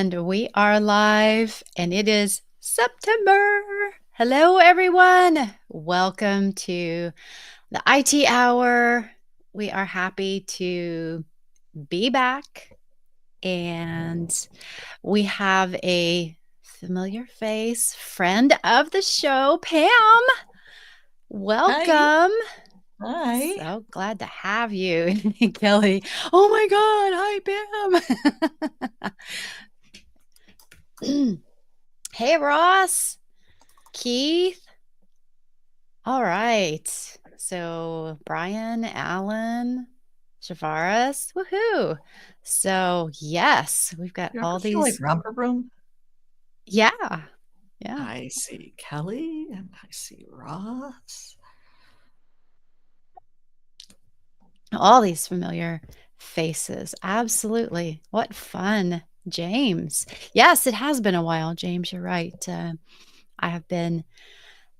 And we are live, and it is September. Hello, everyone. Welcome to the IT Hour. We are happy to be back, and we have a familiar face, friend of the show, Pam. Hi. Welcome. Hi. So glad to have you, Kelly. Oh my God. Hi, Pam. Hey, Ross. Keith. All right. So Brian, Alan, Shavaris. Woohoo. So yes, we've got You ever all feel like these. romper room? Yeah. Yeah. I see Kelly and I see Ross. All these familiar faces. Absolutely. What fun. James. Yes, it has been a while, James. You're right. I have been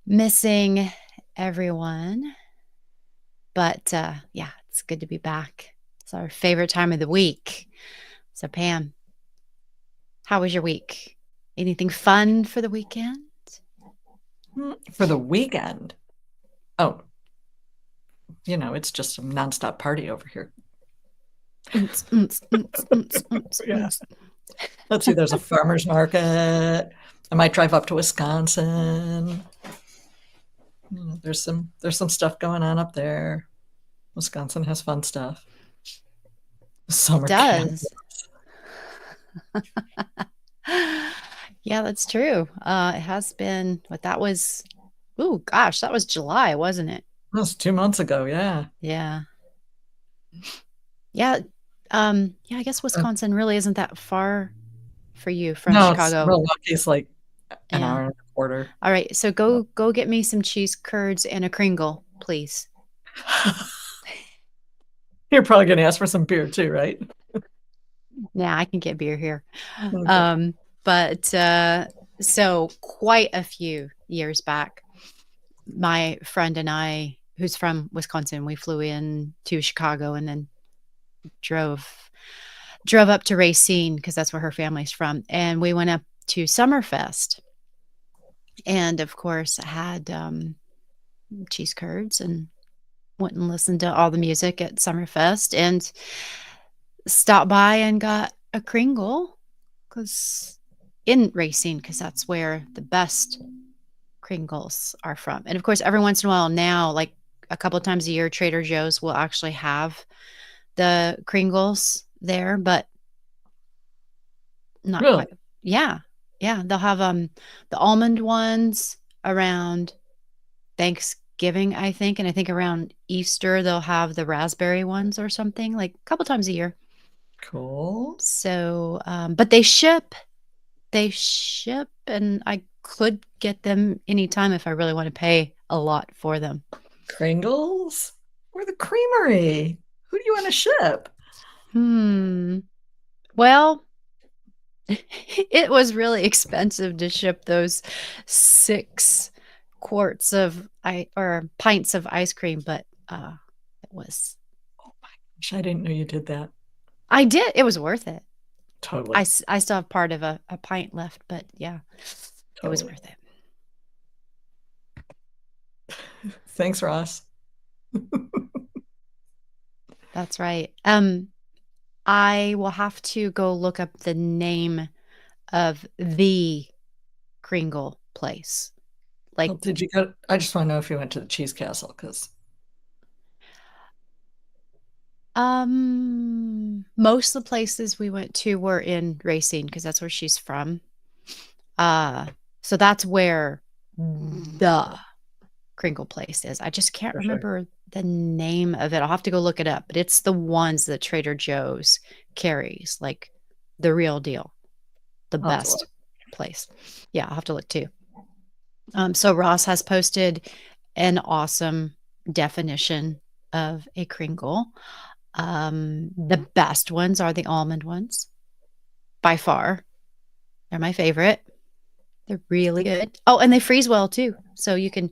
missing everyone. But yeah, it's good to be back. It's our favorite time of the week. So, Pam, how was your week? Anything fun for the weekend? For the weekend. Oh, it's just a nonstop party over here. Unts, unts, unts, unts, unts, Yeah. unts. Let's see, there's a farmer's market. I might drive up to Wisconsin. There's some stuff going on up there. Wisconsin has fun stuff. It Summer camp. does. Yeah, that's true. It has been what that was. Oh gosh, that was July, wasn't it? That was 2 months ago, yeah. Yeah. Yeah. Yeah, I guess Uh, Wisconsin really isn't that far for you from no, it's Chicago. Milwaukee's like an Yeah. hour and a quarter. All right, so go get me some cheese curds and a Kringle, please. You're probably going to ask for some beer too, right? Yeah, I can get beer here. Okay. Um, but so quite a few years back, my friend and I, who's from Wisconsin, we flew in to Chicago and then drove up to Racine because that's where her family's from, and we went up to Summerfest, and of course had cheese curds and went and listened to all the music at Summerfest and stopped by and got a Kringle because in Racine, because that's where the best Kringles are from. And of course, every once in a while now, like a couple of times a year, Trader Joe's will actually have the Kringles there, but not Really? quite. Yeah. Yeah. They'll have the almond ones around Thanksgiving, I think. And I think around Easter they'll have the raspberry ones or something, like a couple times a year. Cool. So but they ship and I could get them anytime if I really want to pay a lot for them. Kringles? Or the creamery? Who do you want to ship? Hmm. Well, it was really expensive to ship those 6 quarts of or pints of ice cream, but it was. Oh my gosh, I didn't know you did that. I did. It was worth it. Totally. I still have part of a pint left, but yeah, it was Totally. worth it. Thanks, Ross. That's right. I will have to go look up the name of the Kringle place. Well, Like, did you go? I just want to know if you went to the Cheese Castle because most of the places we went to were in Racine because that's where she's from. Uh, so that's where the Kringle place is. I just can't for sure. remember the name of it. I'll have to go look it up, but it's the ones that Trader Joe's carries, like the real deal, the I'll have to best look. place. Yeah, I'll have to look too. So Ross has posted an awesome definition of a Kringle. The best ones are the almond ones by far. They're my favorite. They're really good. Oh, and they freeze well too. So you can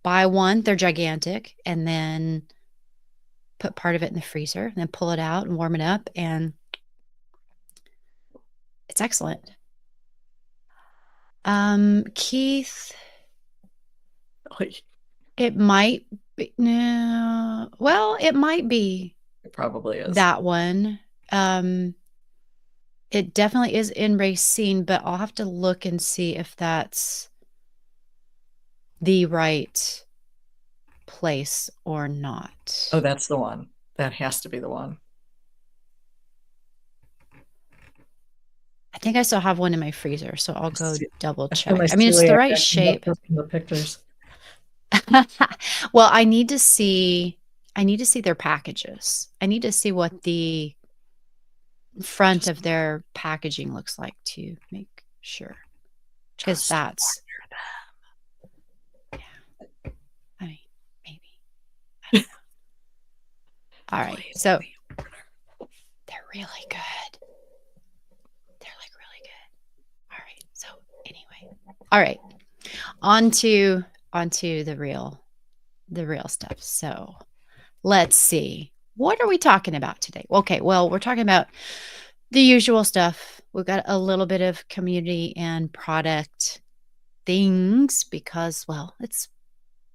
buy one, they're gigantic, and then put part of it in the freezer and then pull it out and warm it up. And It's excellent. Keith, Like, it might be, no, well, it might be it probably is. that one. Um, it definitely is in Racine, but I'll have to look and see if that's the right place or Oh, not. that's the one. That has to be the one. I think I still have one in my freezer, so I'll I go see. double I feel my check. I mean, it's the celiac right acting up shape. just from the pictures. Well, I need to see their packages. I need to see what the front Just, of their packaging looks like to make sure. Because just that's, yeah, I mean, maybe. I don't know. All right. please So be. they're really good. They're like really good. All right. So anyway. All right. On to the real stuff. So let's see. What are we talking about today? Okay, well, we're talking about the usual stuff. We've got a little bit of community and product things because, well, it's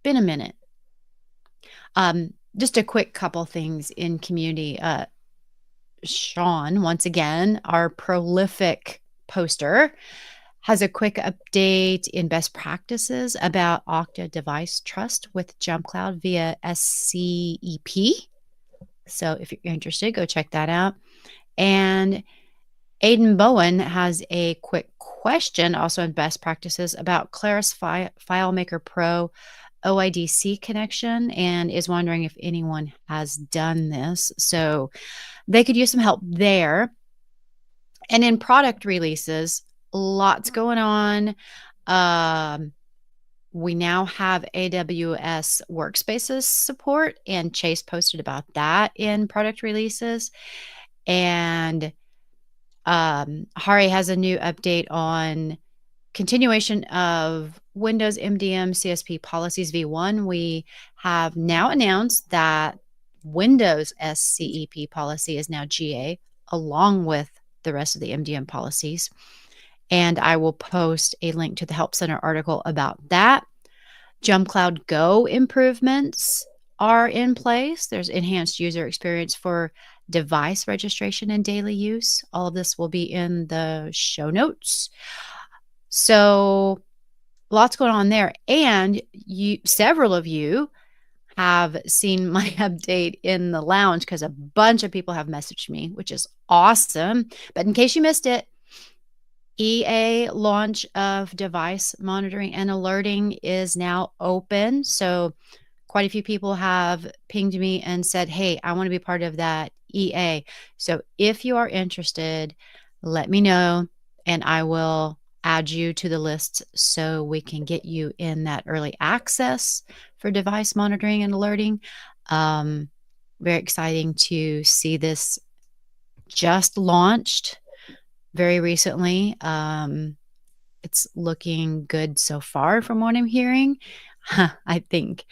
been a minute. Just a quick couple things in community. Sean, once again, our prolific poster, has a quick update in best practices about Okta device trust with Jump Cloud via SCEP. So if you're interested, go check that out. And Aiden Bowen has a quick question also in best practices about Claris FileMaker Pro OIDC connection and is wondering if anyone has done this. So they could use some help there. And in product releases, lots going on. Um, we now have AWS Workspaces support, and Chase posted about that in product releases. And Hari has a new update on continuation of Windows MDM CSP policies v1. We have now announced that Windows SCEP policy is now GA along with the rest of the MDM policies. And I will post a link to the Help Center article about that. Jump Cloud Go improvements are in place. There's enhanced user experience for device registration and daily use. All of this will be in the show notes. So lots going on there. And several of you have seen my update in the lounge because a bunch of people have messaged me, which is awesome. But in case you missed it, EA launch of device monitoring and alerting is now open. So quite a few people have pinged me and said, hey, I want to be part of that EA. So if you are interested, let me know and I will add you to the list so we can get you in that early access for device monitoring and alerting. Very exciting to see this just launched very recently. It's looking good so far from what I'm hearing. I think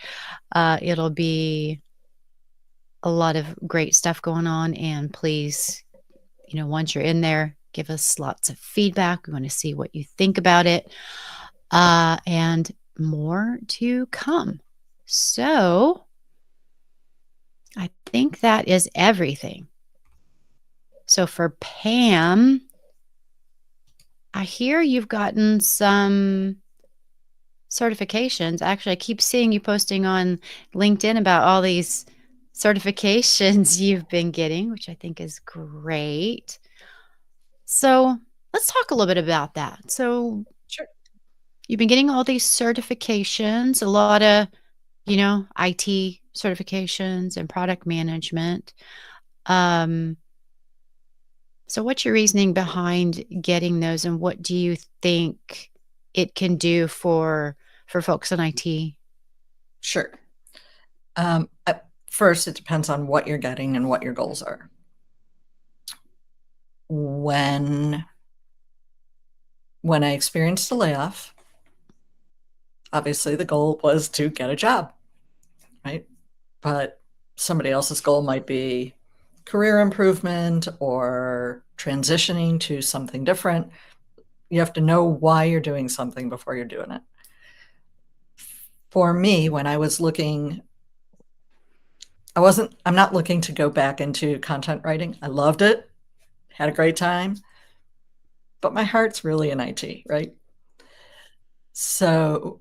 it'll be a lot of great stuff going on. And please, once you're in there, give us lots of feedback. We want to see what you think about it. And more to come. So I think that is everything. So for Pam, I hear you've gotten some certifications. Actually, I keep seeing you posting on LinkedIn about all these certifications you've been getting, which I think is great. So let's talk a little bit about that. So Sure. you've been getting all these certifications, a lot of, IT certifications and product management. Um, so what's your reasoning behind getting those and what do you think it can do for folks in IT? Sure. First, it depends on what you're getting and what your goals are. When I experienced a layoff, obviously the goal was to get a job, right? But somebody else's goal might be career improvement or transitioning to something different, you have to know why you're doing something before you're doing it. For me, when I was looking, I'm not looking to go back into content writing. I loved it, had a great time, but my heart's really in IT, right? So,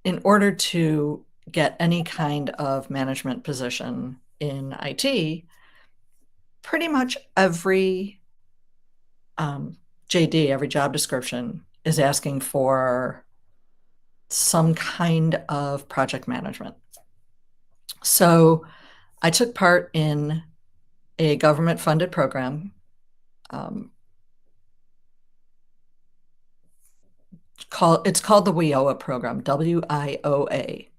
in order to get any kind of management position in IT, pretty much every JD, every job description is asking for some kind of project management. So I took part in a government funded program. It's called the WIOA program, WIOA.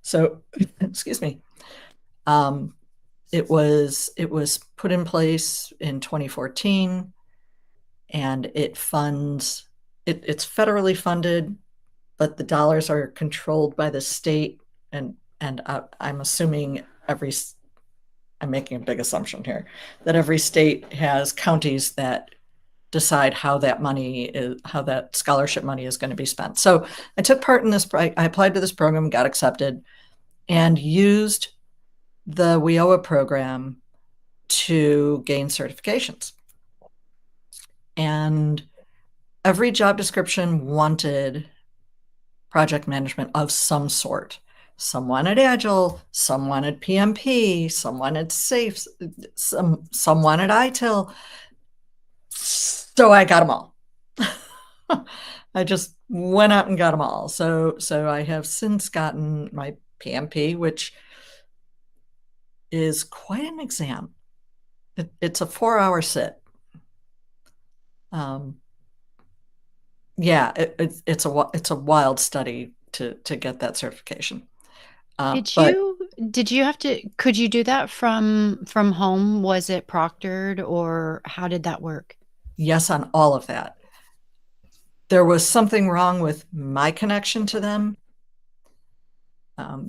So, excuse me. Um, it was put in place in 2014, and it's federally funded, but the dollars are controlled by the state, and I'm assuming I'm making a big assumption here that every state has counties that decide how that scholarship money is going to be spent. So I took part in this. I applied to this program, got accepted, and used the WIOA program to gain certifications. And every job description wanted project management of some sort. Some wanted Agile, some wanted PMP, some wanted SAFe, some wanted ITIL. So I got them all. I just went out and got them all. So I have since gotten my PMP, which is quite an exam. It's a 4-hour sit. Yeah, it's a wild study to get that certification. Did But you could you do that from home? Was it proctored or how did that work? yes, on all of that. There was something wrong with my connection to them,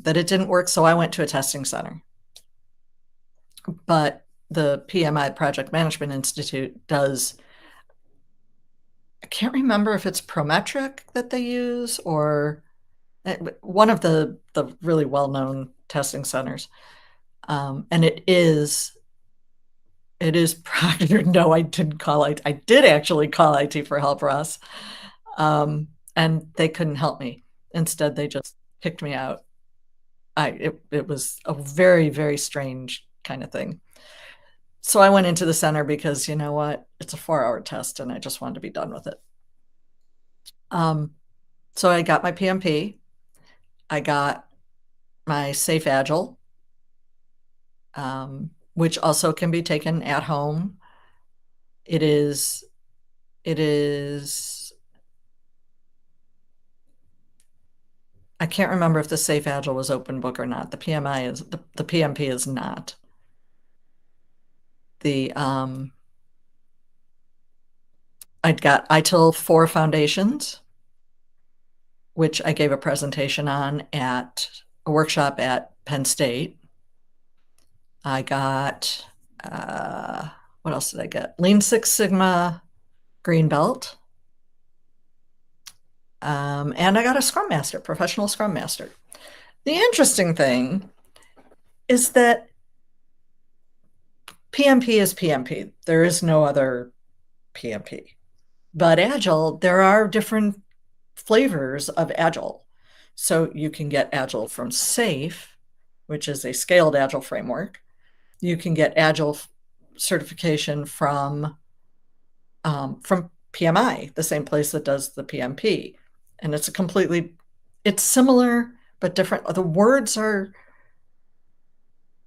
that it didn't work, so I went to a testing center. But the PMI Project Management Institute does, I can't remember if it's Prometric that they use or one of the really well-known testing centers. And it is proctored. No, I didn't call it. I did actually call IT for help, Ross. And they couldn't help me. Instead, they just kicked me out. It was a very, very strange kind of thing. So I went into the center because you know what? It's a 4-hour test and I just wanted to be done with it. So I got my PMP. I got my Safe Agile, which also can be taken at home. It is I can't remember if the Safe Agile was open book or not. The PMP is not. I'd got ITIL 4 foundations, which I gave a presentation on at a workshop at Penn State. I got, what else did I get? Lean Six Sigma Green Belt. And I got a Scrum Master, professional Scrum Master. The interesting thing is that PMP is PMP. There is no other PMP. But Agile, there are different flavors of Agile. So you can get Agile from SAFe, which is a scaled Agile framework. You can get Agile certification from PMI, the same place that does the PMP. And it's similar but different. The words are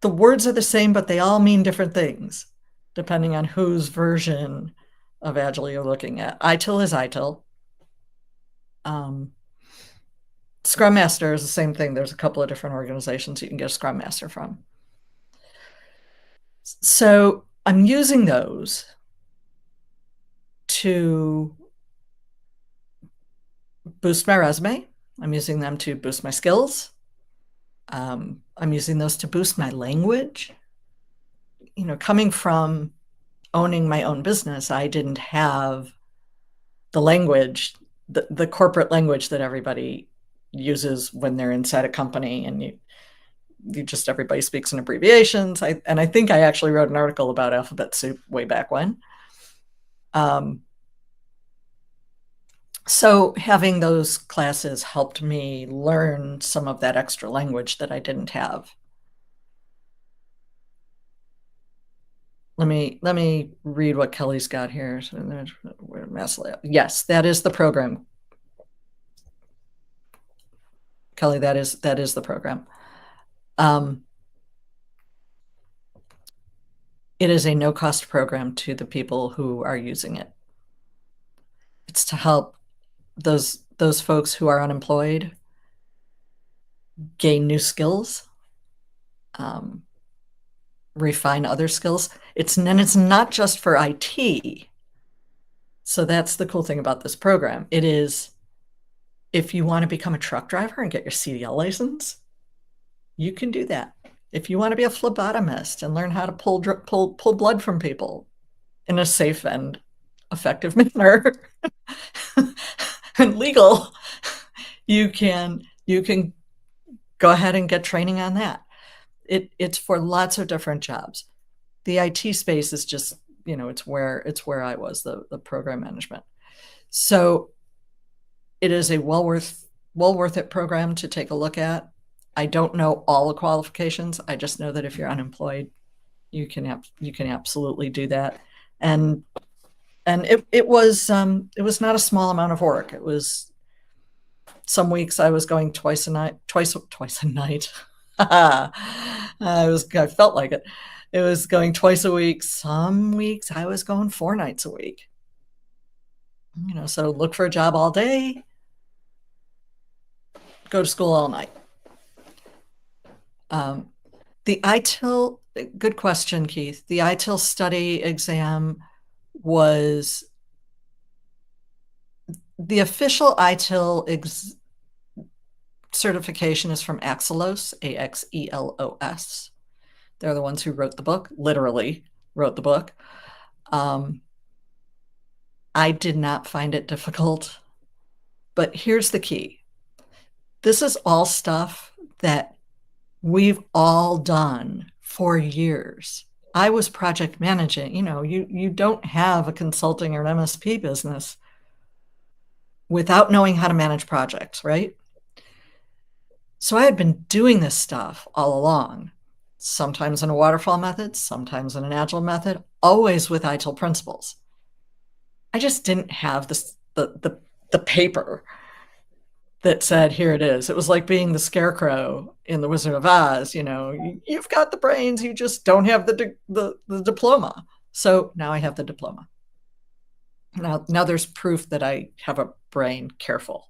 the same, but they all mean different things depending on whose version of Agile you're looking at. ITIL is ITIL. Scrum Master is the same thing. There's a couple of different organizations you can get a Scrum Master from. So I'm using those to boost my resume. I'm using them to boost my skills. I'm using those to boost my language. Coming from owning my own business, I didn't have the language, the corporate language that everybody uses when they're inside a company, and you just, everybody speaks in abbreviations. I think I actually wrote an article about alphabet soup way back when. So having those classes helped me learn some of that extra language that I didn't have. Let me read what Kelly's got here. Yes, that is the program. Kelly, that is the program. It is a no-cost program to the people who are using it. It's to help those folks who are unemployed gain new skills, refine other skills. It's not just for IT. So that's the cool thing about this program. It is, if you want to become a truck driver and get your CDL license, you can do that. If you want to be a phlebotomist and learn how to pull blood from people in a safe and effective manner and legal, you can go ahead and get training on that. It's for lots of different jobs. The IT space is just, it's where I was, the program management. So it is a well worth it program to take a look at. I don't know all the qualifications. I just know that if you're unemployed, you can absolutely do that. And it was not a small amount of work. It was, some weeks I was going twice a night. I felt like it. It was going twice a week. Some weeks I was going 4 nights a week. So look for a job all day, go to school all night. The ITIL, good question, Keith. The ITIL study exam was, the official ITIL certification is from Axelos, AXELOS. They're the ones who wrote the book, literally wrote the book. I did not find it difficult, but here's the key. This is all stuff that we've all done for years. I was project managing. You don't have a consulting or an MSP business without knowing how to manage projects, right? So I had been doing this stuff all along, sometimes in a waterfall method, sometimes in an agile method, always with ITIL principles. I just didn't have the paper that said, here it is. It was like being the scarecrow in The Wizard of Oz. You've got the brains, you just don't have the diploma. So now I have the diploma. Now there's proof that I have a brain. Careful.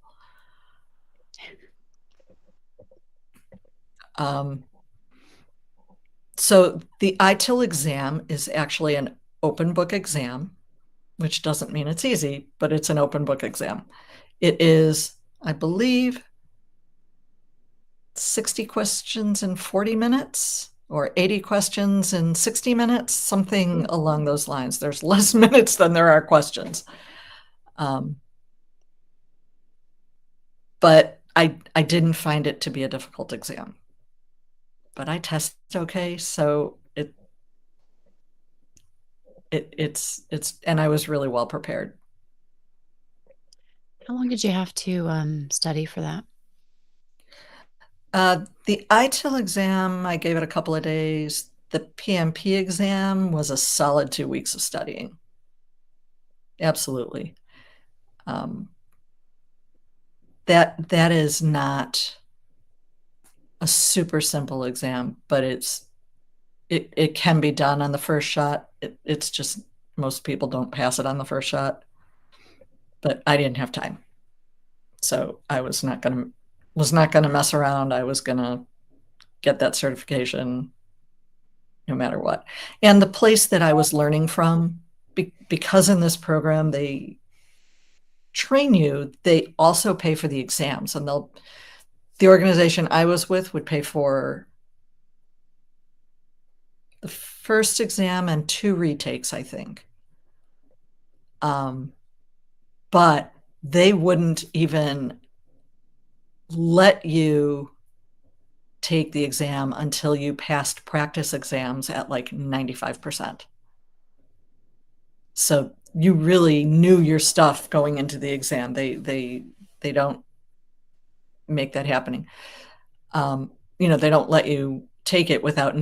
So the ITIL exam is actually an open book exam, which doesn't mean it's easy, but it's an open book exam. It is, I believe, 60 questions in 40 minutes or 80 questions in 60 minutes, something along those lines. There's less minutes than there are questions. But I didn't find it to be a difficult exam. But I tested okay, so it's and I was really well prepared. How long did you have to study for that? The ITIL exam, I gave it a couple of days. The PMP exam was a solid 2 weeks of studying. Absolutely. That is not a super simple exam, but it can be done on the first shot. It's just, most people don't pass it on the first shot, but I didn't have time. So I was not going to mess around. I was going to get that certification no matter what. And the place that I was learning from, because in this program they train you, they also pay for the exams, and the organization I was with would pay for the first exam and 2 retakes, I think. Um, but they wouldn't even let you take the exam until you passed practice exams at like 95%. So you really knew your stuff going into the exam. They don't make that happening. They don't let you take it without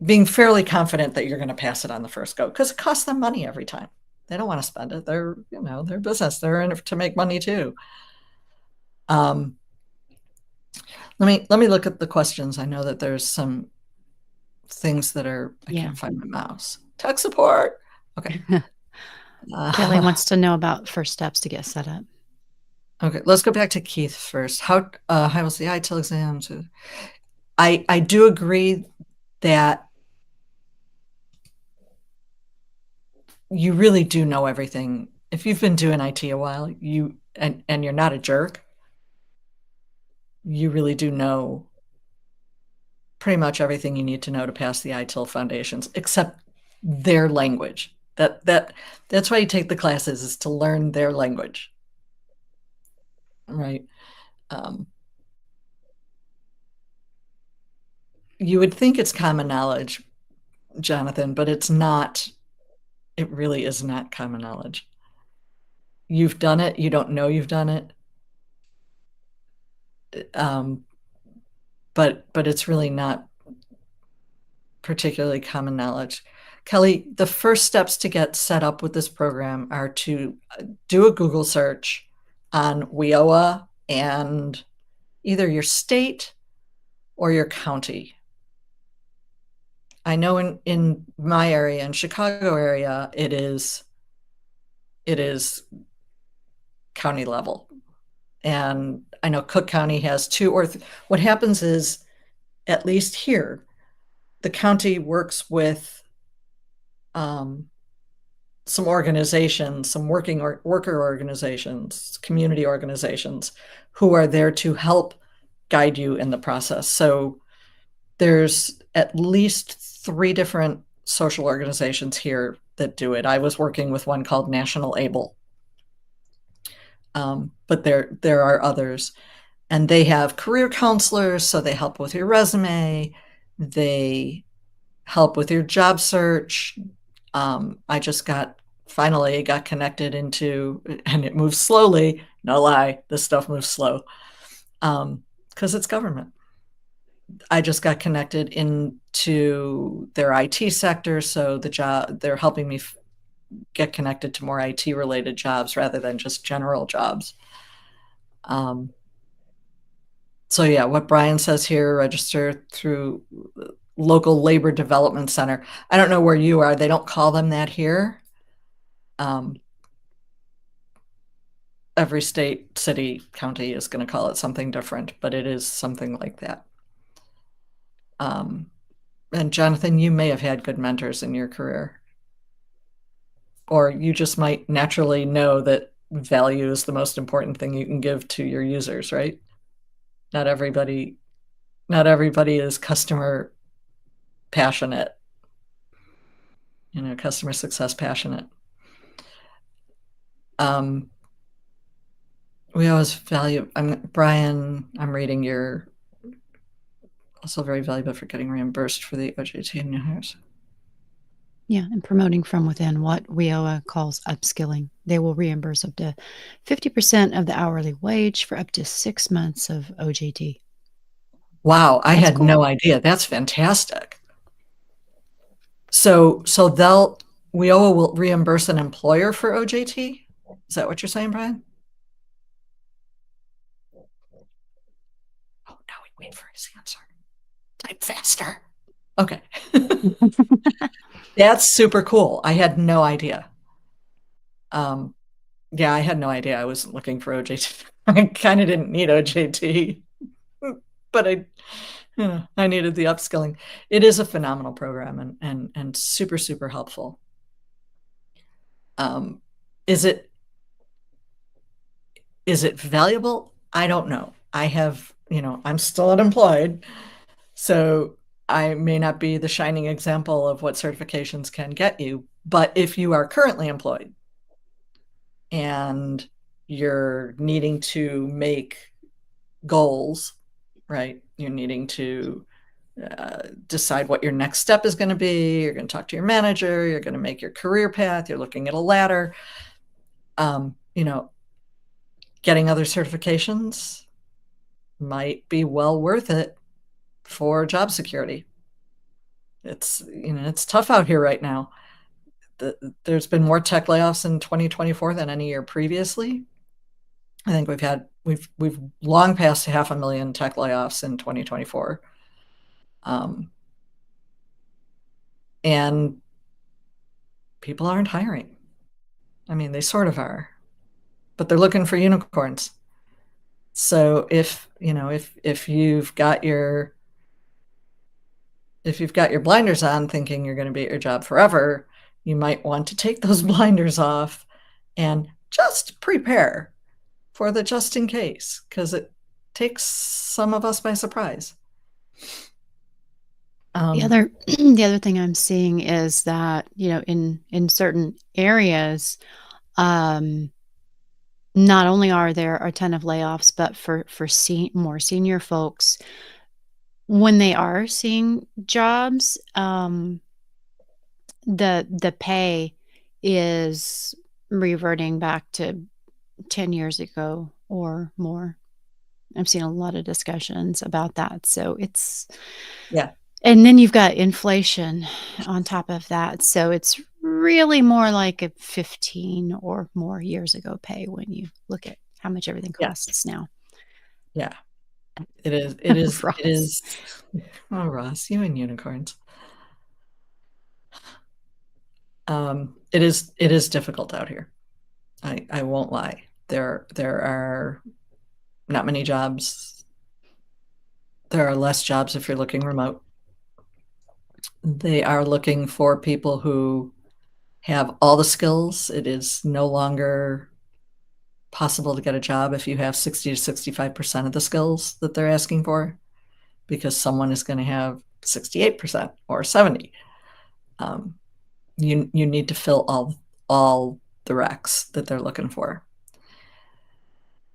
being fairly confident that you're going to pass it on the first go, because it costs them money every time. They don't want to spend it. They're, their business. They're in it to make money too. Um, let me look at the questions. I know that there's some things that are, I Yeah. can't find my mouse. Tech support. Okay. Kelly Uh, wants to know about first steps to get set up. okay, let's go back to Keith first. How was the ITIL exam? I do agree that you really do know everything. If you've been doing IT a while, and you're not a jerk, you really do know pretty much everything you need to know to pass the ITIL foundations, except their language. That's why you take the classes, is to learn their language, right? Um, you would think it's common knowledge, Jonathan, but it's not. It really is not common knowledge. You've done it. You don't know you've done it. Um, but it's really not particularly common knowledge. Kelly, the first steps to get set up with this program are to do a Google search on WIOA and either your state or your county. I know in my area, in Chicago area, it is county level. And I know Cook County has two what happens is, at least here, the county works with um, some organizations, some worker organizations, community organizations, who are there to help guide you in the process. So there's at least 3 different social organizations here that do it. I was working with one called National Able, but there are others, and they have career counselors, so they help with your resume, they help with your job search. I just finally got connected into, and it moves slowly. No lie, this stuff moves slow, because it's government. I just got connected into their IT sector, so they're helping me get connected to more IT related jobs rather than just general jobs. Um, so yeah, what Brian says here, register through local labor development center. I don't know where you are. They don't call them that here. Um, every state, city, county is going to call it something different, but it is something like that. And Jonathan, you may have had good mentors in your career, or you just might naturally know that value is the most important thing you can give to your users, right? Not everybody, not everybody is customer passionate, customer success passionate. Um, we always value, Brian, I'm reading your, also very valuable for getting reimbursed for the OJT and new hires. Yeah, and promoting from within, what WIOA calls upskilling. They will reimburse up to 50% of the hourly wage for up to 6 months of OJT. Wow, I That's had cool. no idea. That's fantastic. So WIOA will reimburse an employer for OJT? Is that what you're saying, Brian? Oh, now we wait for his answer. Type faster. Okay. That's super cool. I had no idea. Um, yeah, I had no idea I was looking for OJT. I kind of didn't need OJT, but I needed the upskilling. It is a phenomenal program, and super, super helpful. Um, is it valuable? I don't know. I'm still unemployed, so I may not be the shining example of what certifications can get you, but if you are currently employed and you're needing to make goals, right? You're needing to decide what your next step is going to be. You're going to talk to your manager. You're going to make your career path. You're looking at a ladder. You know, getting other certifications might be well worth it for job security. It's tough out here right now. There's been more tech layoffs in 2024 than any year previously. I think we've long passed 500,000 tech layoffs in 2024. And people aren't hiring. I mean, they sort of are, but they're looking for unicorns. So if you've got your blinders on thinking you're going to be at your job forever, you might want to take those blinders off and just prepare for the just in case, because it takes some of us by surprise. The Um, other the other thing I'm seeing is that, in certain areas, um, not only are there a ton of layoffs, but for more senior folks, when they are seeing jobs, the pay is reverting back to 10 years ago or more. I've seen a lot of discussions about that. So it's yeah, and then you've got inflation on top of that. So it's really more like a 15 or more years ago pay when you look at how much everything yeah, costs now. yeah. It is. It is. It Ross. is. Oh, Ross, you and unicorns. It is. It is difficult out here. I won't lie. There are not many jobs. There are less jobs if you're looking remote. They are looking for people who have all the skills. It is no longer possible to get a job if you have 60 to 65% of the skills that they're asking for, because someone is going to have 68% or 70. Um, you need to fill all the recs that they're looking for.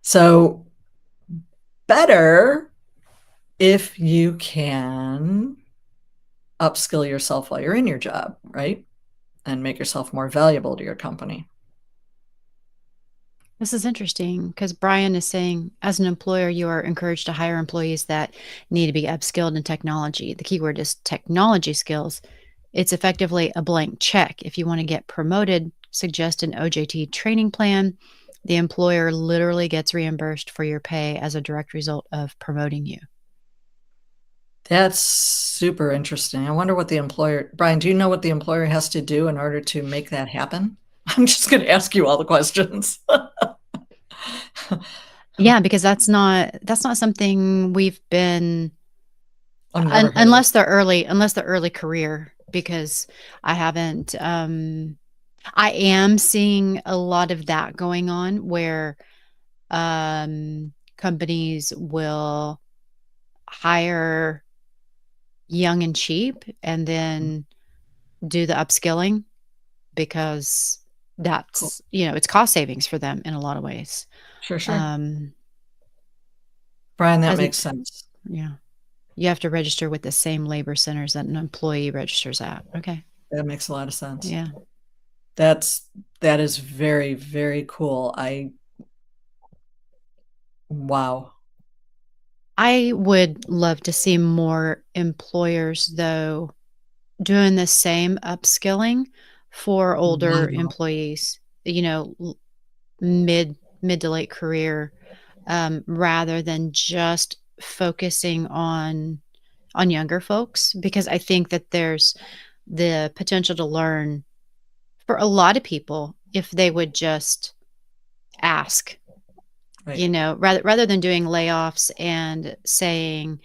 So better if you can upskill yourself while you're in your job, right? And make yourself more valuable to your company. This is interesting because Brian is saying, as an employer, you are encouraged to hire employees that need to be upskilled in technology. The keyword is technology skills. It's effectively a blank check. If you want to get promoted, suggest an OJT training plan. The employer literally gets reimbursed for your pay as a direct result of promoting you. That's super interesting. I wonder what the employer, Brian, do you know what the employer has to do in order to make that happen? I'm just going to ask you all the questions. Yeah, because that's not something we've been I've never heard of. unless the early career, because I haven't I am seeing a lot of that going on where companies will hire young and cheap and then do the upskilling because Cool. it's cost savings for them in a lot of ways. Sure, sure. Um, Brian, that as an makes sense. Yeah, you have to register with the same labor centers that an employee registers at. Okay. That makes a lot of sense. Yeah. That's that is very, very cool. Wow. I would love to see more employers, though, doing the same upskilling for older Wow. employees, mid to late career, rather than just focusing on younger folks, because I think that there's the potential to learn for a lot of people if they would just ask. Right. Rather than doing layoffs and saying,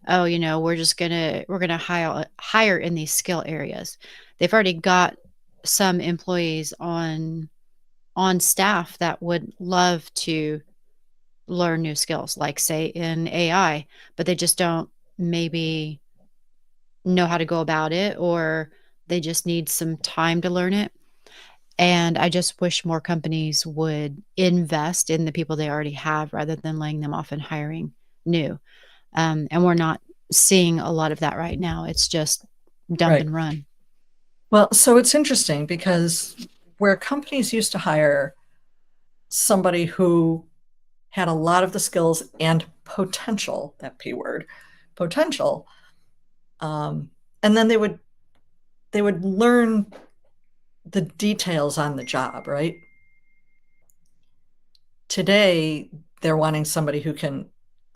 "Oh, we're gonna hire in these skill areas." They've already got some employees on staff that would love to learn new skills, like say in AI, but they just don't maybe know how to go about it, or they just need some time to learn it. And I just wish more companies would invest in the people they already have rather than laying them off and hiring new. And we're not seeing a lot of that right now. It's just dump Right. and run. Well, so it's interesting because where companies used to hire somebody who had a lot of the skills and potential, that P word, potential, and then they would learn the details on the job, right? Today, they're wanting somebody who can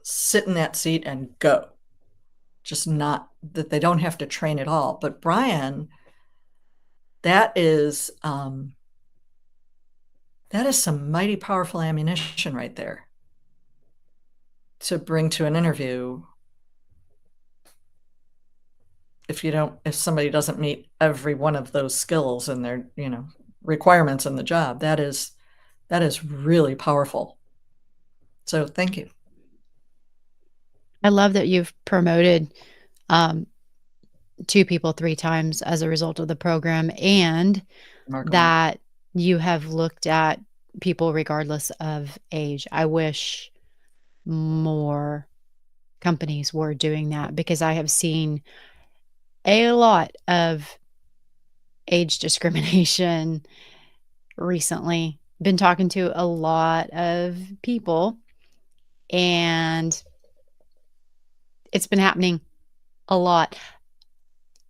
sit in that seat and go, just not that they don't have to train at all. But Brian, that is um, that is some mighty powerful ammunition right there to bring to an interview. If somebody doesn't meet every one of those skills and their requirements in the job, that is really powerful. So thank you. I love that you've promoted um, two people three times as a result of the program, and Remarkable. that you have looked at people regardless of age. I wish more companies were doing that because I have seen a lot of age discrimination recently. Been talking to a lot of people, and it's been happening a lot.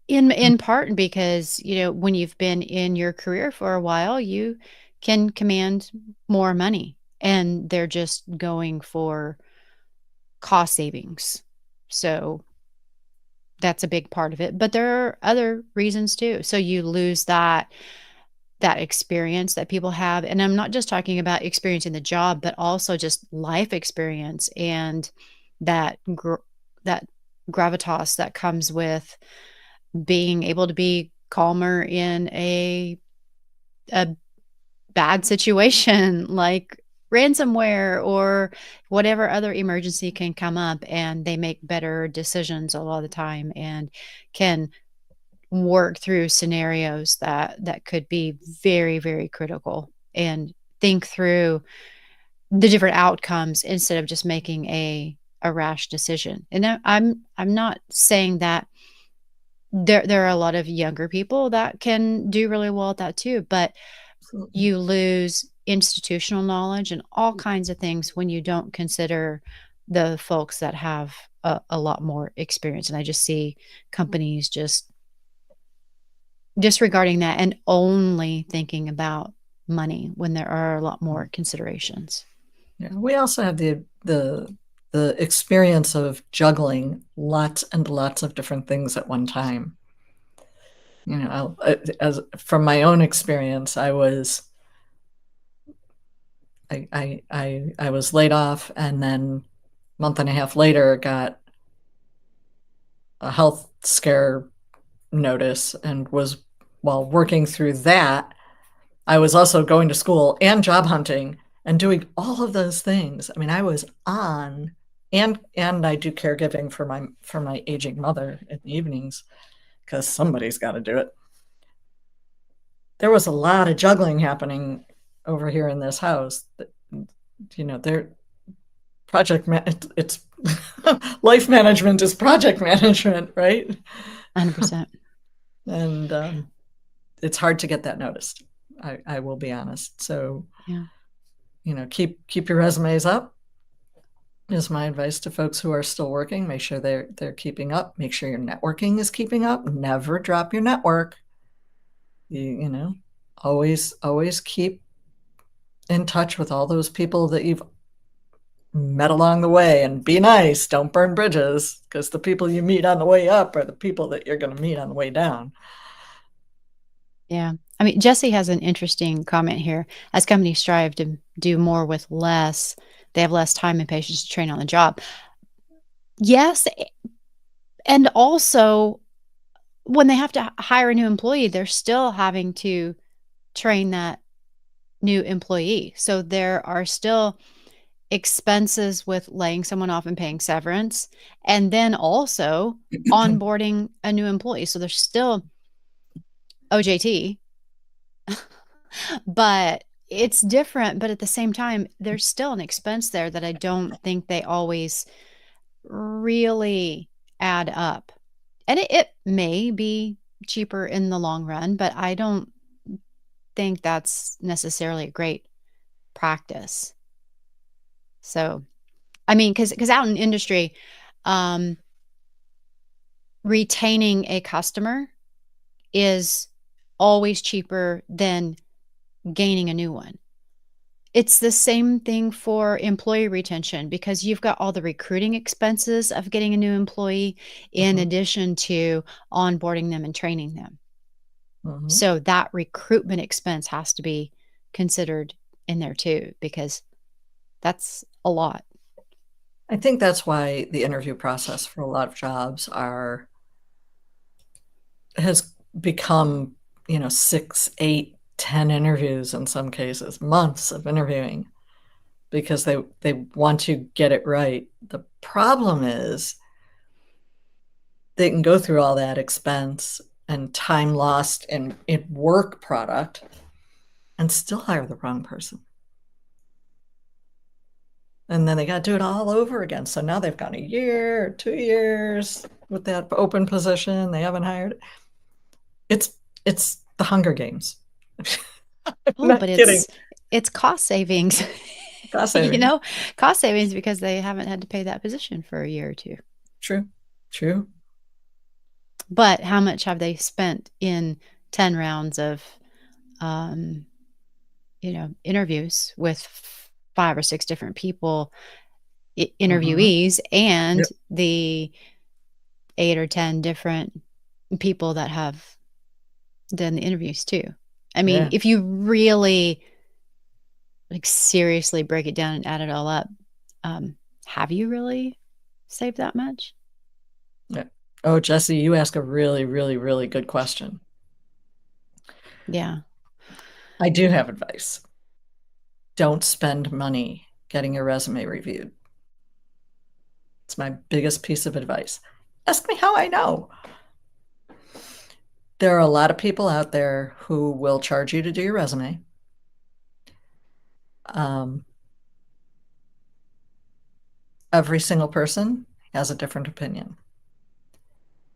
In part because, when you've been in your career for a while, you can command more money, and they're just going for cost savings. So that's a big part of it, but there are other reasons too. So you lose that experience that people have, and I'm not just talking about experience in the job, but also just life experience and that gravitas that comes with being able to be calmer in a bad situation like ransomware or whatever other emergency can come up, and they make better decisions a lot of the time and can work through scenarios that could be very, very critical and think through the different outcomes instead of just making a rash decision. And I'm not saying that there are a lot of younger people that can do really well at that too, but Absolutely. you lose institutional knowledge and all kinds of things when you don't consider the folks that have a lot more experience. And I just see companies just disregarding that and only thinking about money when there are a lot more considerations. Yeah, we also have the experience of juggling lots and lots of different things at one time. As from my own experience, I was laid off, and then a month and a half later got a health scare notice, and was while working through that, I was also going to school and job hunting and doing all of those things. I mean, I was on, and I do caregiving for my aging mother in the evenings because somebody's got to do it. There was a lot of juggling happening over here in this house. They're it's life management is project management, right? 100%. And it's hard to get that noticed. I will be honest. So Yeah. keep your resumes up is my advice to folks who are still working. Make sure they're keeping up. Make sure your networking is keeping up. Never drop your network. Always keep in touch with all those people that you've met along the way, and be nice. Don't burn bridges, because the people you meet on the way up are the people that you're going to meet on the way down. Yeah. I mean, Jesse has an interesting comment here. As companies strive to do more with less, they have less time and patience to train on the job. Yes. And also, when they have to hire a new employee, they're still having to train that new employee. So there are still expenses with laying someone off and paying severance, and then also onboarding a new employee. So there's still OJT, but it's different. But at the same time, there's still an expense there that I don't think they always really add up. And it may be cheaper in the long run, but I don't think that's necessarily a great practice. So, I mean, because out in industry, um, retaining a customer is always cheaper than gaining a new one. It's the same thing for employee retention because you've got all the recruiting expenses of getting a new employee in Mhm, addition to onboarding them and training them. mhm. So that recruitment expense has to be considered in there too, because that's a lot. I think that's why the interview process for a lot of jobs are has become, 6, 8, 10 interviews in some cases, months of interviewing because they want to get it right. The problem is they can go through all that expense and time lost in work product and still hire the wrong person. And then they got to do it all over again. So now they've gone a year or 2 years with that open position. They haven't hired. It's it's the Hunger Games. I'm Oh, not but kidding. it's cost savings. Cost You savings. know, cost savings because they haven't had to pay that position for a year or two. True. True. But how much have they spent in 10 rounds of um, interviews with 5 or 6 different people, Hmm. interviewees, and Yep. the 8 or 10 different people that have done the interviews too. I mean, Yeah. if you really like seriously break it down and add it all up, um, have you really saved that much? Yeah. Oh, Jesse, you ask a really, really, really good question. Yeah. I do have advice. Don't spend money getting your resume reviewed. It's my biggest piece of advice. Ask me how I know. There are a lot of people out there who will charge you to do your resume. Um, every single person has a different opinion.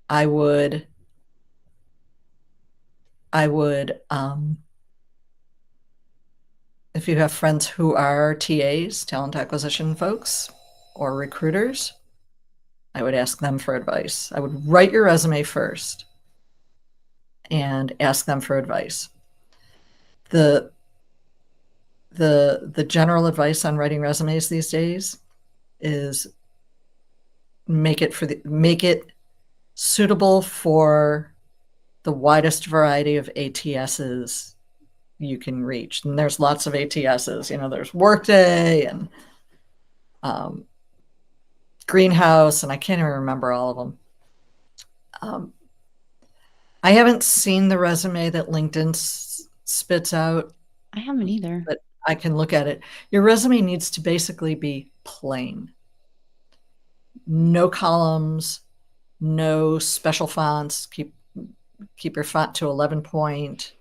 I would, if you have friends who are TAs, talent acquisition folks, or recruiters, I would ask them for advice. I would write your resume first and ask them for advice. The the general advice on writing resumes these days is make it suitable for the widest variety of ATSs you can reach. And there's lots of ATSs. There's Workday and um, Greenhouse, and I can't even remember all of them. Um, I haven't seen the resume that LinkedIn spits out, I haven't either. but I can look at it. Your resume needs to basically be plain, no columns, no special fonts. Keep your font to 11 point.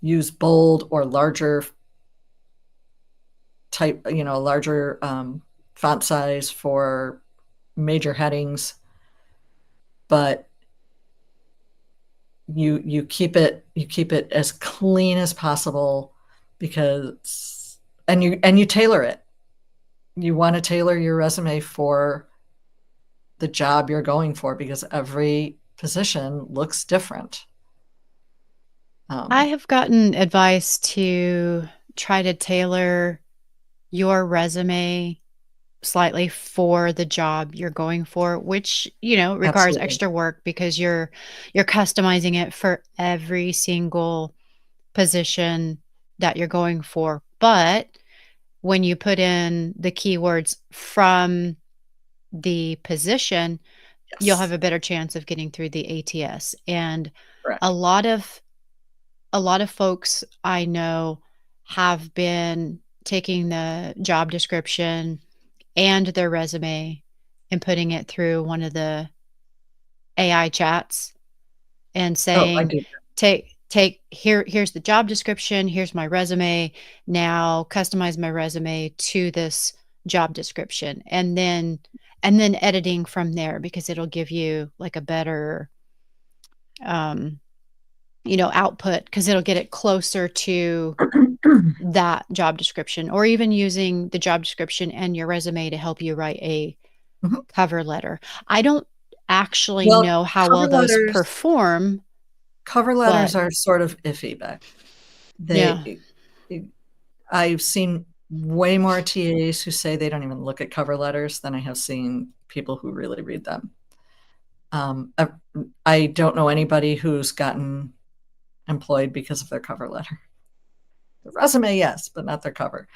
Use bold or larger type, larger font size for major headings, but you keep it as clean as possible because and you tailor it. You want to tailor your resume for the job you're going for because every position looks different. I Um, have gotten advice to try to tailor your resume slightly for the job you're going for, which, requires Absolutely. extra work because you're customizing it for every single position that you're going for. But when you put in the keywords from the position, you'll have Yes. a better chance of getting through the ATS. And a Correct. lot of a lot of folks I know have been taking the job description and their resume and putting it through one of the AI chats and Oh, I saying, do. here's the job description, here's my resume. Now customize my resume to this job description, and then editing from there because it'll give you like a better um output because it'll get it closer to that job description, or even using the job description and your resume to help you write a Mhm. cover letter. I don't actually Well, know how well those perform, cover letters but are sort of iffy, Beck. yeah. They, I've seen way more TAs who say they don't even look at cover letters than I have seen people who really read them. I, I don't know anybody who's gotten employed because of their cover letter. The resume, yes, but not their cover.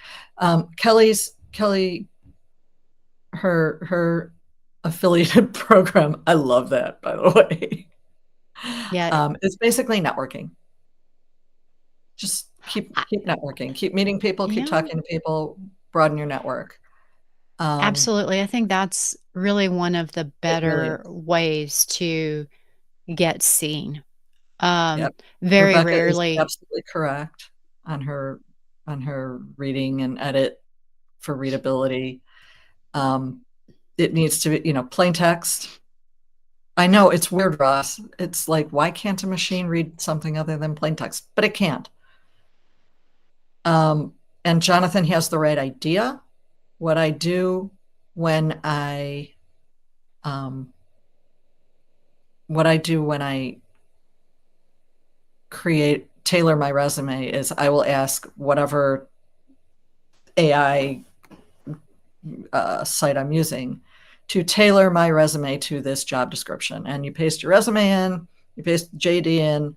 Kelly, her affiliated program. I love that, by the way. Yeah. It's basically networking. Just I, keep networking, keep meeting people, keep yeah, talking to people, broaden your network. Um, absolutely. I think that's really one of the it really better is. ways to get seen. Um, Yep. Very Rebecca is rarely. absolutely correct on her reading and edit for readability. Um, it needs to be, plain text. I know it's weird, Ross. It's like, why can't a machine read something other than plain text? But it can't. Um, and Jonathan has the right idea. What I do when I um, what I do when I create tailor my resume is I will ask whatever AI site I'm using to tailor my resume to this job description. And you paste your resume in, you paste JD in,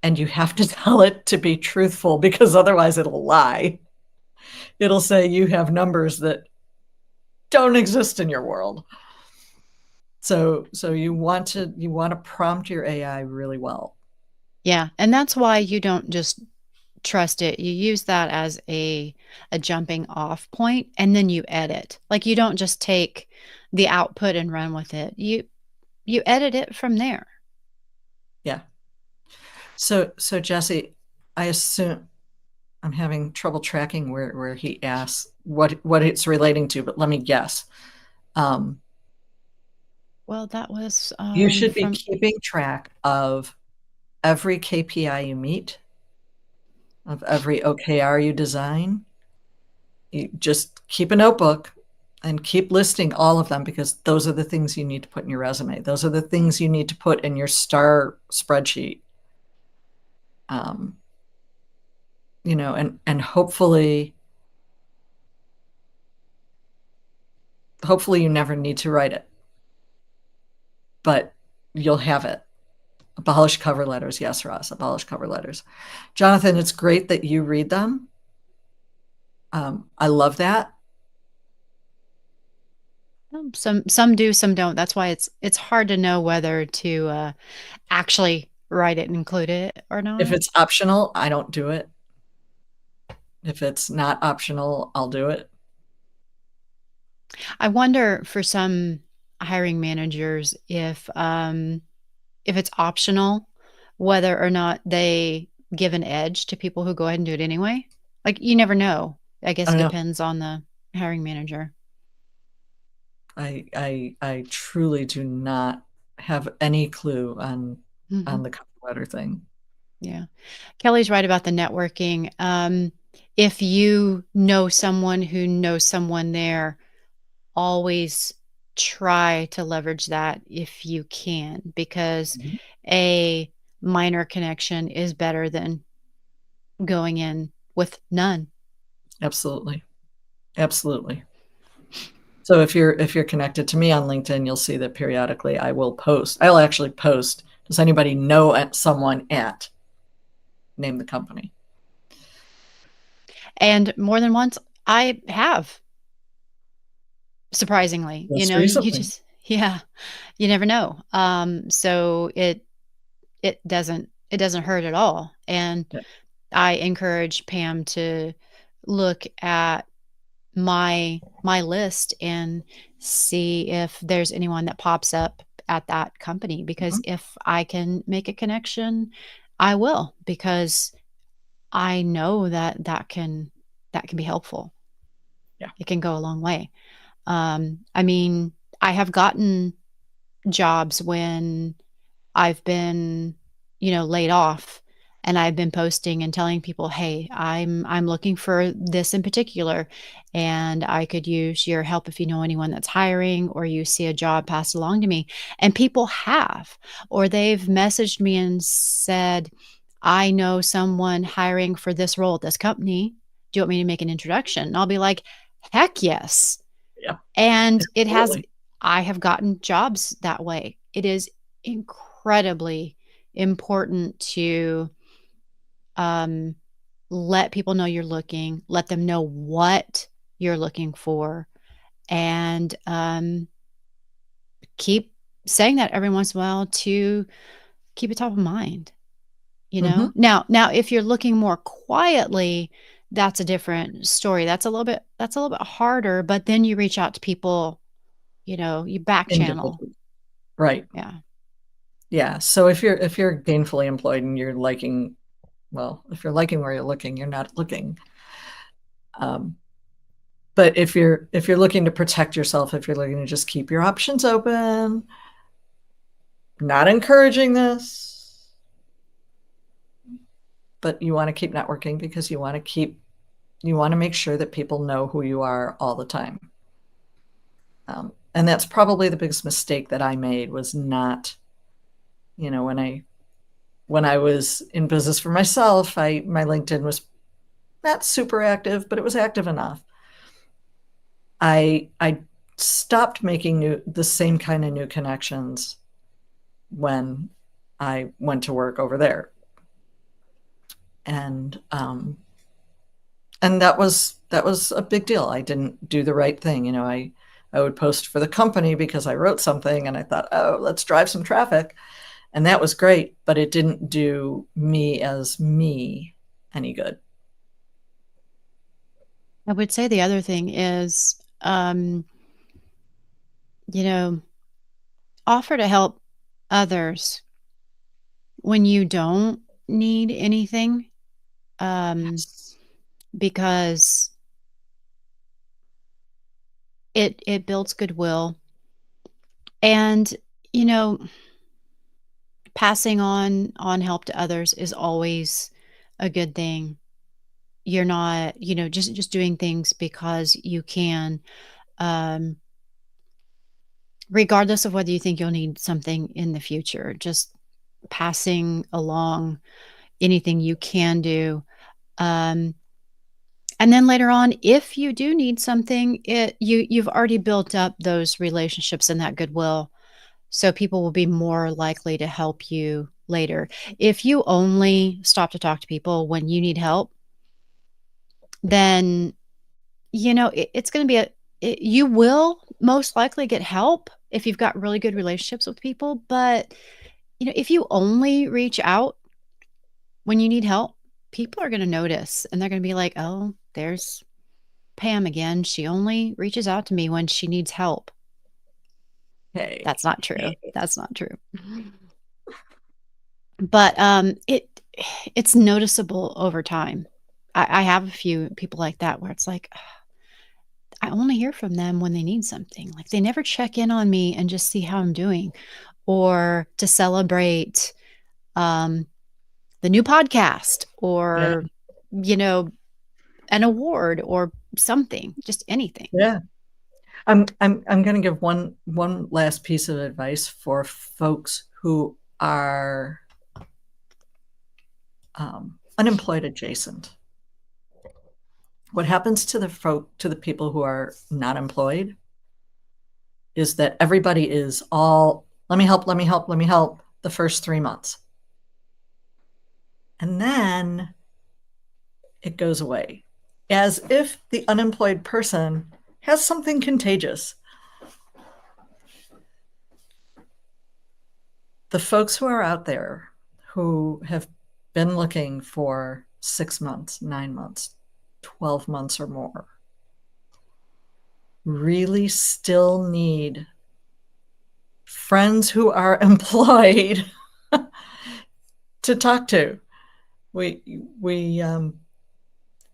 and you have to tell it to be truthful because otherwise it'll lie. It'll say you have numbers that don't exist in your world. So you want to prompt your AI really well. Yeah, and that's why you don't just trust it. You use that as a jumping off point, and then you edit. Like, you don't just take the output and run with it. You edit it from there. Yeah. So Jesse, I assume I'm having trouble tracking where he asks what it's relating to, but let me guess. Um, Well, that was, you should be from keeping track of every KPI you meet, of every OKR you design. You just keep a notebook and keep listing all of them because those are the things you need to put in your resume. Those are the things you need to put in your star spreadsheet. Um, and hopefully you never need to write it, but you'll have it. Abolish cover letters. Yes, Ross, abolish cover letters. Jonathan, it's great that you read them. I love that. some do, some don't. That's why it's hard to know whether to, actually write it and include it or If not. it's optional, I don't do it. If it's not optional, I'll do it. I wonder for some hiring managers if it's optional, whether or not they give an edge to people who go ahead and do it anyway. Like, you never know. I I guess it don't know. depends on the hiring manager. I truly do not have any clue on Mhm. the cover letter thing. Yeah. Kelly's right about the networking. If you know someone who knows someone there, always try to leverage that if you can, because Mhm. a minor connection is better than going in with none. Absolutely. Absolutely. So if you're connected to me on LinkedIn, you'll see that periodically I will post. I'll actually post. Does anybody know someone at name the company? And more than once, I have, surprisingly. Just You recently. just yeah, you never know. So it doesn't hurt at all. And Yeah. I encourage Pam to look at my list and see if there's anyone that pops up at that company, because Mhm. if I can make a connection, I will, because I know that that can be helpful. Yeah. It can go a long way. I mean, I have gotten jobs when I've been, laid off, and I've been posting and telling people, "Hey, I'm looking for this in particular, and I could use your help if you know anyone that's hiring, or you see a job passed along to me." And people have, or they've messaged me and said, "I know someone hiring for this role at this company. Do you want me to make an introduction?" And I'll be like, "Heck yes." Yeah. And Absolutely. I have gotten jobs that way. It is incredibly important to, um, let people know you're looking, let them know what you're looking for, and, keep saying that every once in a while to keep it top of mind, you know? Hmm. Now if you're looking more quietly, that's a different story. That's a little bit harder, but then you reach out to people, you back channel. Individually. Right. Yeah. Yeah. So if you're gainfully employed and you're liking, well, if you're liking where you're looking, you're not looking. Um, but if you're looking to protect yourself, if you're looking to just keep your options open, not encouraging this, but you want to keep networking because you want to make sure that people know who you are all the time. And that's probably the biggest mistake that I made was not, you know, when I was in business for myself, I my LinkedIn was not super active, but it was active enough. I stopped making the same kind of new connections when I went to work over there, and that was a big deal. I didn't do the right thing. You know, I would post for the company because I wrote something, and I thought, oh, let's drive some traffic, and that was great, but it didn't do me as me any good. I would say the other thing is, you know, offer to help others when you don't need anything, um, Yes. because it builds goodwill. And, you know, passing on help to others is always a good thing. You're not, just doing things because you can, um, regardless of whether you think you'll need something in the future, just passing along anything you can do. Um, and then later on, if you do need something, you've already built up those relationships and that goodwill, so people will be more likely to help you later. If you only stop to talk to people when you need help, then it's going to be you will most likely get help if you've got really good relationships with people. But if you only reach out when you need help, people are going to notice, and they're going to be like, "Oh, there's Pam again. She only reaches out to me when she needs help." That's Hey, not true. hey. That's not true. But it's noticeable over time. I have a few people like that where it's like, I only hear from them when they need something. Like, they never check in on me and just see how I'm doing, or to celebrate, um, the new podcast, Yeah, or, you know, an award or something, just anything. yeah. I'm going to give one last piece of advice for folks who are unemployed adjacent. What happens to the people who are not employed is that everybody is all let me help, let me help, let me help the first 3 months, and then it goes away, as if the unemployed person has something contagious. The folks who are out there who have been looking for 6 months, 9 months, 12 months or more really still need friends who are employed to talk to. We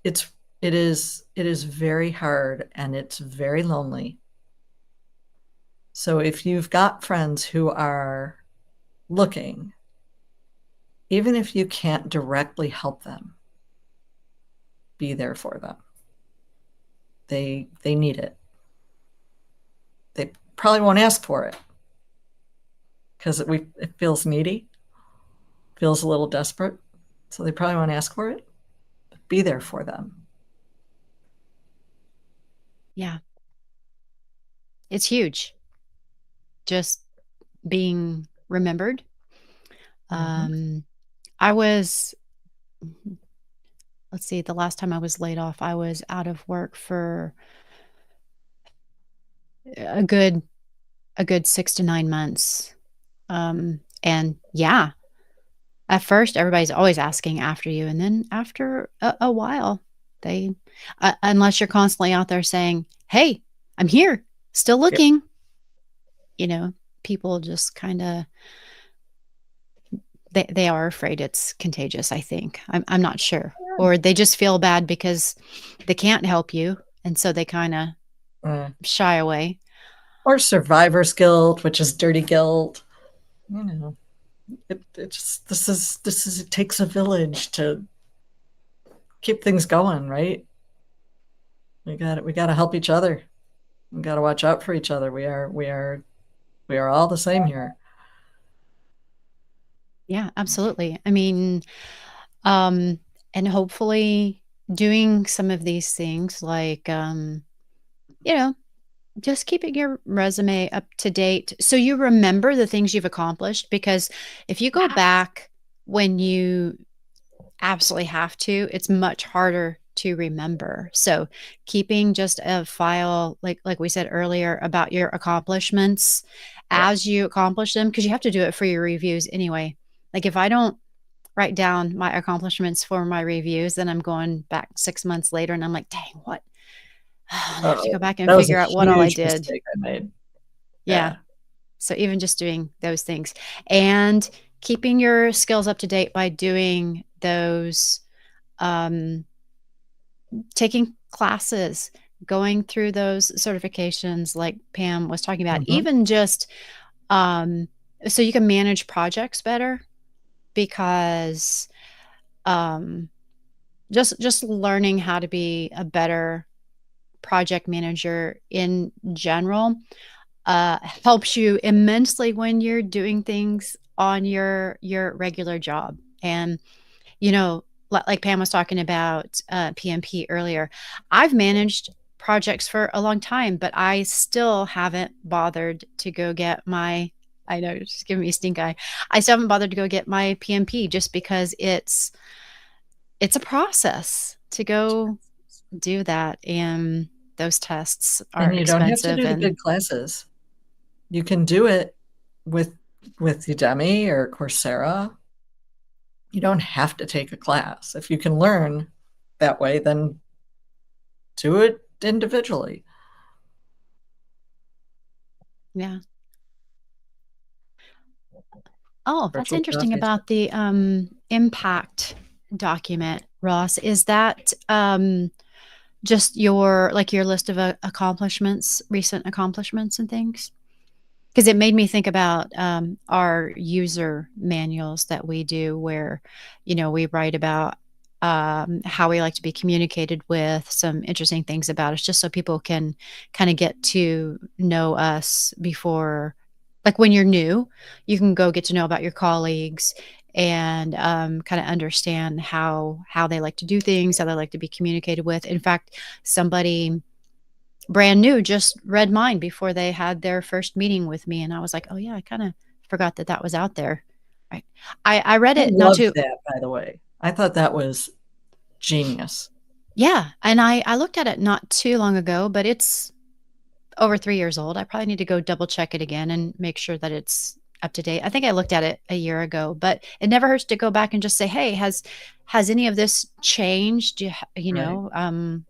it's it is very hard and it's very lonely. So if you've got friends who are looking, even if you can't directly help them, be there for them. They need it. They probably won't ask for it because it feels needy, feels a little desperate. So they probably won't ask for it. But be there for them. Yeah. It's huge. Just being remembered. Mm-hmm. Um, I was, let's see, the last time I was laid off, I was out of work for a good a good 6 to 9 months. And yeah, at first everybody's always asking after you, and then after a while, they unless you're constantly out there saying, "Hey, I'm here, still Yep. looking," you know, people just kinda they are afraid it's contagious, I think. I'm not sure. Or they just feel bad because they can't help you, and so they kinda Uh, shy away. or survivor's guilt, which is dirty guilt. You know, it's this is it takes a village to keep things going, right? We got to help each other. We got to watch out for each other. We are all the same here. Yeah, absolutely. I mean, um, and hopefully doing some of these things like, you know, just keeping your resume up to date so you remember the things you've accomplished. Because if you go Yes. back when you absolutely have to, it's much harder to remember. So keeping just a file, like we said earlier, about your accomplishments Yeah. as you accomplish them, because you have to do it for your reviews anyway. Like if I don't write down my accomplishments for my reviews, then I'm going back 6 months later and I'm like, "Dang, what?" I have to Oh, go back and that was a figure out what all I huge did. mistake I made. Yeah. Yeah. So even just doing those things and keeping your skills up to date by doing those, um, taking classes, going through those certifications like Pam was talking about, Hmm. even just, um, so you can manage projects better because, um, just learning how to be a better project manager in general, helps you immensely when you're doing things on your regular job. And you know, like Pam was talking about PMP earlier, I've managed projects for a long time, but I still haven't bothered to go get my. I know, just giving me a stink eye. I still haven't bothered to go get my PMP just because it's a process to go do that, and those tests are And you don't have to expensive do the and big classes. You can do it with Udemy or Coursera. You don't have to take a class. If you can learn that way, then do it individually. yeah. Oh, that's Virtual interesting coffees. about the, impact document, Ross. Is that, just your like, your list of, accomplishments, recent accomplishments and things? Because it made me think about, our user manuals that we do where, we write about, how we like to be communicated with, some interesting things about us, just so people can kinda get to know us before like, when you're new, you can go get to know about your colleagues and, kinda understand how they like to do things, how they like to be communicated with. In fact, somebody brand new just read mine before they had their first meeting with me, and I was like, "Oh, yeah, I kinda forgot that that was out there." Right. I read I it not loved too. that, by the way. I thought that was genius. Yeah, and I looked at it not too long ago, but it's over 3 years old. I probably need to go double check it again and make sure that it's up to date. I think I looked at it a year ago, but it never hurts to go back and just say, "Hey, has any of this changed? Right.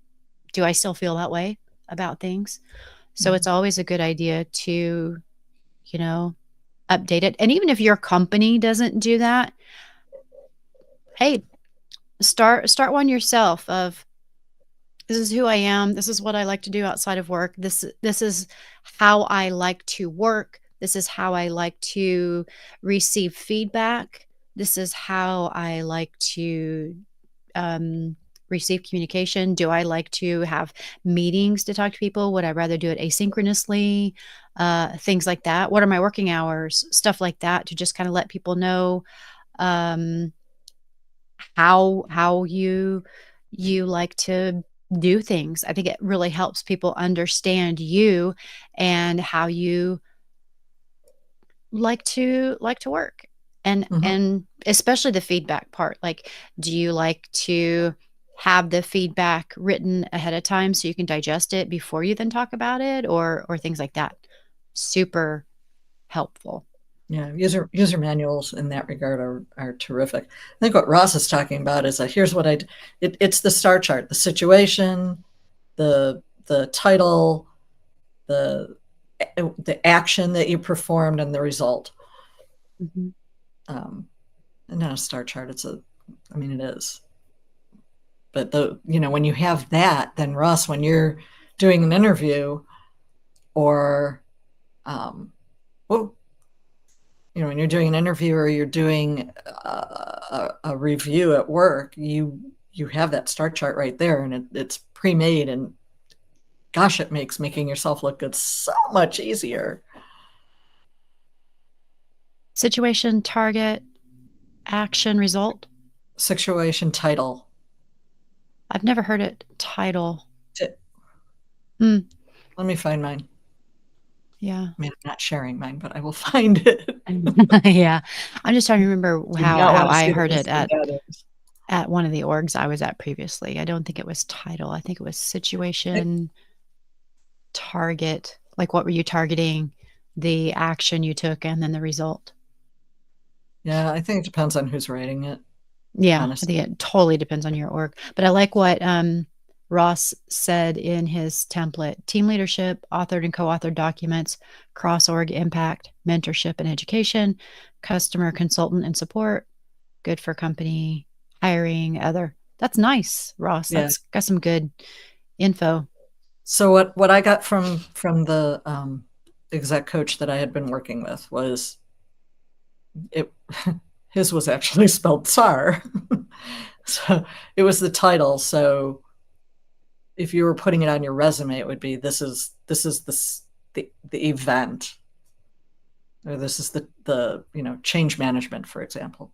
Do I still feel that way about things?" So Mhm. it's always a good idea to, you know, update it. And even if your company doesn't do that, hey, start one yourself of, this is who I am. This is what I like to do outside of work. This is how I like to work. This is how I like to receive feedback. This is how I like to um, receive communication. Do I like to have meetings to talk to people? Would I rather do it asynchronously? Things like that. What are my working hours? Stuff like that to just kind of let people know um, how you like to do things. I think it really helps people understand you and how you like to work. Mhm. And especially the feedback part. Like, do you like to have the feedback written ahead of time so you can digest it before you then talk about it, or things like that? Super helpful. Yeah, user manuals in that regard are terrific. I think what Ross is talking about is here's what it's the star chart, the situation, the title, the the action that you performed, and the result. Mhm. Um, and not a star chart. I mean, it is. But when you have that, then Ross, when you're doing an interview or, um, well, when you're doing an interview or you're doing a review at work, you have that star chart right there, and it's pre-made, and gosh, it makes making yourself look good so much easier. Situation, target, action, result. Situation title. I've never heard it title. Let Hmm. me find mine. Yeah. I mean, I'm not sharing mine, but I will find it. Yeah. I'm just trying to remember Do how not how want to I see the heard it instant data. at one of the orgs I was at previously. I don't think it was title. I think it was situation, target. Like, what were you targeting, the action you took, and then the result. Yeah, I think it depends on who's writing it, Yeah, I honestly. think it totally depends on your org. But I like what Ross said in his template: team leadership, authored and co-authored documents, cross org impact, mentorship and education, customer consultant and support, good for company, hiring, other. That's nice, Ross. Yeah. That's got some good info. So what I got from the exec coach that I had been working with was it his was actually spelled Tsar. So it was the title. So if you were putting it on your resume, it would be the event, or this is the change management, for example.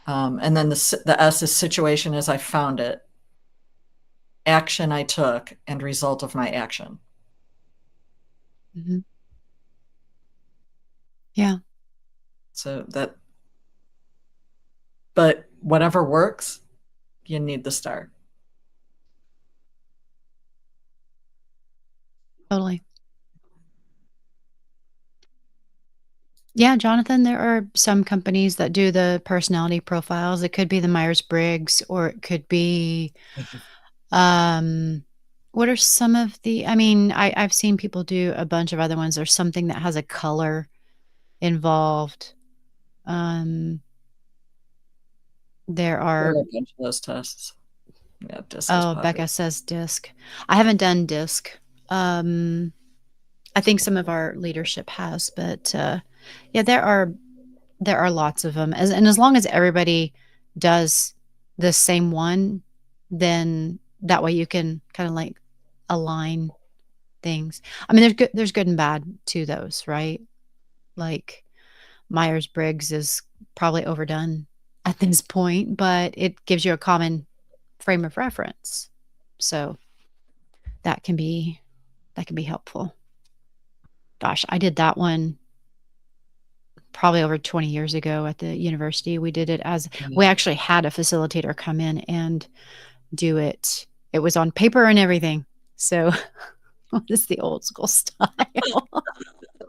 And then the S is situation as I found it, action I took, and result of my action. Mhm. Yeah, So that, but whatever works, you need the star. totally. Yeah, Jonathan, there are some companies that do the personality profiles. It could be the Myers-Briggs, or it could be um what are some of the, I mean, I've seen people do a bunch of other ones. There's something that has a color involved. Um there There are are a bunch of those tests. Yeah, disc is Oh, popular. Becca says disc. I haven't done disc. Um I think some of our leadership has, but yeah, there are lots of them. As long as everybody does the same one, then that way you can kind of like align things. I mean, there's good and bad to those, right? Like, Myers-Briggs is probably overdone at this point, but it gives you a common frame of reference. So that can be that can be helpful. Gosh, I did that one probably over 20 years ago at the university. We did it as Yeah. we actually had a facilitator come in and do it. It was on paper and everything. So it's the old school style.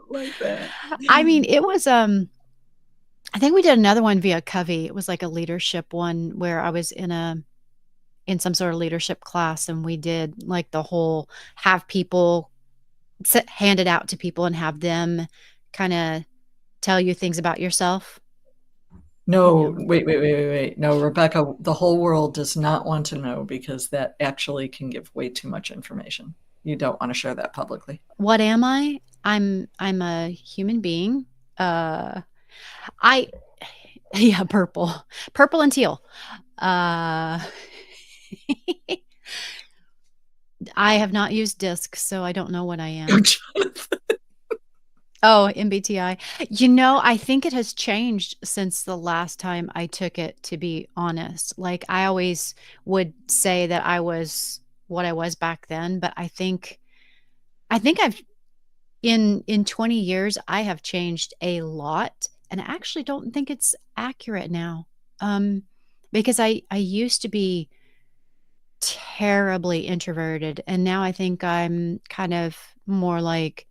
like that. I mean, it was, I think we did another one via Covey. It was like a leadership one where I was in some sort of leadership class, and we did like the whole have people hand it out to people and have them kind of tell you things about yourself. You No, know, wait. No, Rebecca, the whole world does not want to know because that actually can give way too much information. You don't want to share that publicly. what am I? I'm a human being. Uh, I yeah, purple and teal. Uh, I have not used disc, so I don't know what I am. Oh, MBTI. I think it has changed since the last time I took it, to be honest. Like, I always would say that I was what I was back then, but I think I've in 20 years, I have changed a lot, and I actually don't think it's accurate now. Um, because I used to be terribly introverted, and now I think I'm kind of more like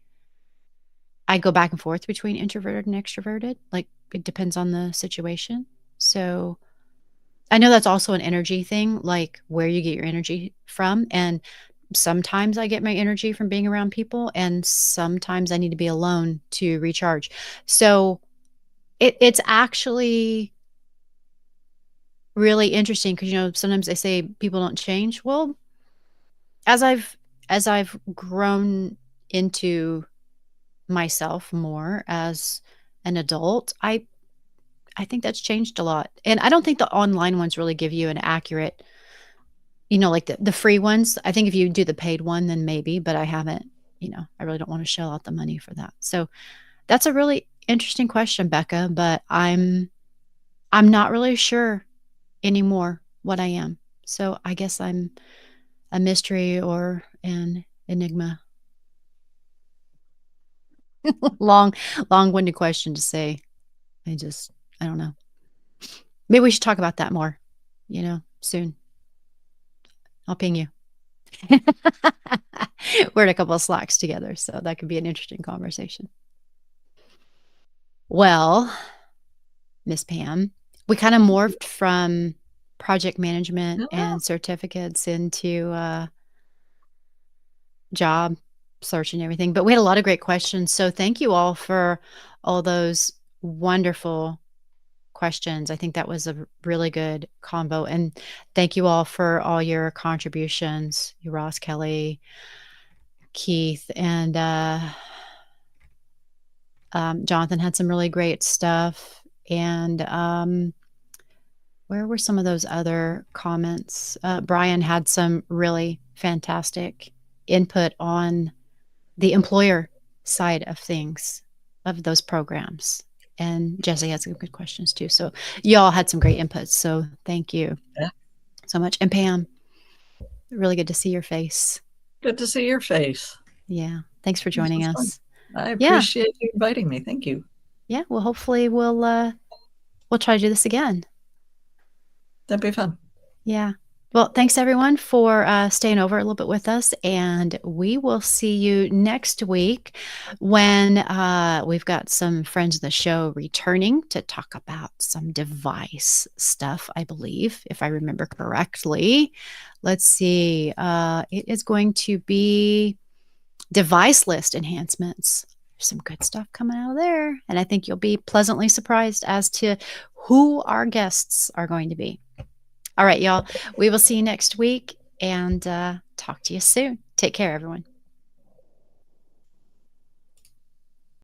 I go back and forth between introverted and extroverted. Like, it depends on the situation. So, I know that's also an energy thing, like where you get your energy from. And sometimes I get my energy from being around people, and sometimes I need to be alone to recharge. So, it's actually really interesting because, sometimes they say people don't change. Well, as I've grown into myself more as an adult, I think that's changed a lot. And I don't think the online ones really give you an accurate, like the free ones. I think if you do the paid one, then maybe, but I haven't, I really don't want to shell out the money for that. So that's a really interesting question, Becca, but I'm not really sure anymore what I am. So I guess I'm a mystery or an enigma. Long, long-winded question to say. I don't know. Maybe we should talk about that more, soon. I'll ping you. We're in a couple of Slacks together, so that could be an interesting conversation. Well, Miss Pam, we kind of morphed from project management Yeah. and certificates into job search and everything, but we had a lot of great questions. So thank you all for all those wonderful questions. I think that was a really good combo. And thank you all for all your contributions, you Ross, Kelly, Keith, and Jonathan had some really great stuff. And where were some of those other comments? Brian had some really fantastic input on the employer side of things, of those programs. And Jesse had some good questions too. So y'all had some great inputs. So thank you Yeah. so much. And Pam, really good to see your face. Good to see your face. Yeah. Thanks for This joining was fun. us. I Yeah. appreciate you inviting me. Thank you. Yeah. Well, hopefully we'll try to do this again. That'd be fun. Yeah. Well, thanks everyone for staying over a little bit with us. And we will see you next week when we've got some friends of the show returning to talk about some device stuff, I believe, if I remember correctly. Let's see. It is going to be device list enhancements. There's some good stuff coming out of there. And I think you'll be pleasantly surprised as to who our guests are going to be. All right, y'all. We will see you next week and talk to you soon. Take care, everyone.